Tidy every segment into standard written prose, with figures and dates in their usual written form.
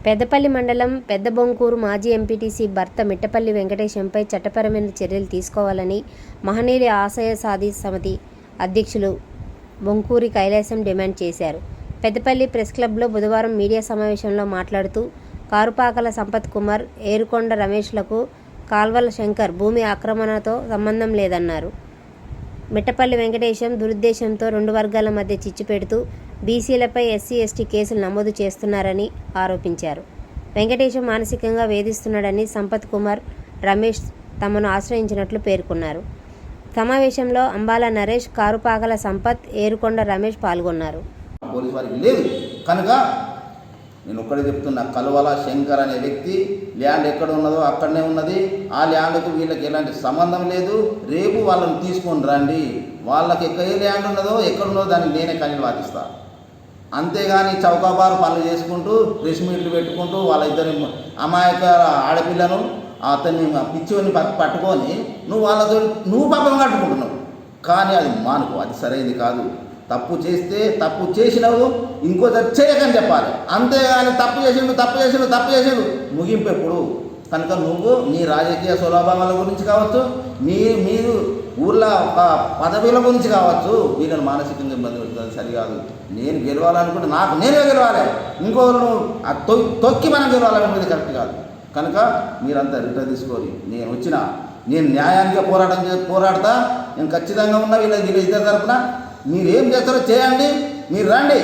పెద్దపల్లి మండలం పెద్దబొంకూరు మాజీ ఎంపీటీసీ భర్త మిట్టపల్లి వెంకటేశంపై చట్టపరమైన చర్యలు తీసుకోవాలని మహనీయుల ఆశయ సాధి సమితి అధ్యక్షులు బొంకూరి కైలాసం డిమాండ్ చేశారు. పెద్దపల్లి ప్రెస్ క్లబ్లో బుధవారం మీడియా సమావేశంలో మాట్లాడుతూ కారుపాకల సంపత్ కుమార్, ఏరుకొండ రమేష్లకు కాల్వల శంకర్ భూమి ఆక్రమణతో సంబంధం లేదన్నారు. మిట్టపల్లి వెంకటేశం దురుద్దేశంతో రెండు వర్గాల మధ్య చిచ్చు పెడుతూ బీసీలపై ఎస్సీ ఎస్టీ కేసులు నమోదు చేస్తున్నారని ఆరోపించారు. వెంకటేశం మానసికంగా వేధిస్తున్నాడని సంపత్ కుమార్, రమేష్ తమను ఆశ్రయించినట్లు పేర్కొన్నారు. సమావేశంలో అంబాల నరేష్, కారుపాకల సంపత్, ఏరుకొండ రమేష్ పాల్గొన్నారు. పోలీసు వారికి లేదు కనుక నేను ఒక్కడే చెప్తున్నా, కలువల శంకర్ అనే వ్యక్తి ల్యాండ్ ఎక్కడ ఉన్నదో అక్కడనే ఉన్నది. ఆ ల్యాండ్కు వీళ్ళకి ఎలాంటి సంబంధం లేదు. రేపు వాళ్ళని తీసుకొని రండి, వాళ్ళకి ఏ ల్యాండ్ ఉన్నదో ఎక్కడున్నదో దానికి నేనే కనీలు వాదిస్తాను. అంతేగాని చౌకాబారు పనులు చేసుకుంటూ ప్రెస్ మీట్లు పెట్టుకుంటూ వాళ్ళ ఇద్దరి అమాయక ఆడపిల్లను అతన్ని పిచ్చిని పట్టుకొని నువ్వు వాళ్ళతో నువ్వు పాపం కట్టుకుంటున్నావు. కానీ అది మానుకో, అది సరైనది కాదు. తప్పు చేస్తే తప్పు చేసినవు ఇంకోసారి చేయకని చెప్పాలి. అంతేగాని తప్పు చేసిండు ముగింపు ఎప్పుడు. కనుక నువ్వు నీ రాజకీయ స్వలాభాల గురించి కావచ్చు, మీరు ఊళ్ళో ఒక పదవుల గురించి కావచ్చు, వీళ్ళని మానసికంగా ఇబ్బంది పెడుతుంది. సరికాదు. నేను గెలవాలనుకుంటే నాకు నేనే గెలవాలి, ఇంకోరు తొక్కి మనం గెలవాలనుకునేది కరెక్ట్ కాదు. కనుక మీరంతా రిటర్న్ తీసుకొని నేను న్యాయానికి పోరాడతా. నేను ఖచ్చితంగా ఉన్నా వీళ్ళ ఇద్దరు తరపున. మీరేం చేస్తారో చేయండి, మీరు రండి.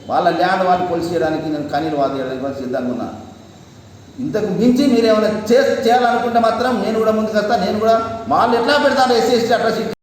వాళ్ళ ల్యాండ్ వాళ్ళు కొలిసి చేయడానికి నేను కనీలు వాదించడానికి సిద్ధంగా ఉన్నా. ఇంతకు మించి మీరు ఏమైనా చేయాలనుకుంటే మాత్రం నేను కూడా ముందుకు వస్తాను. నేను కూడా వాళ్ళు ఎట్లా పెడతాను ఎస్సీ ఎస్టీ అట్రాసిటీ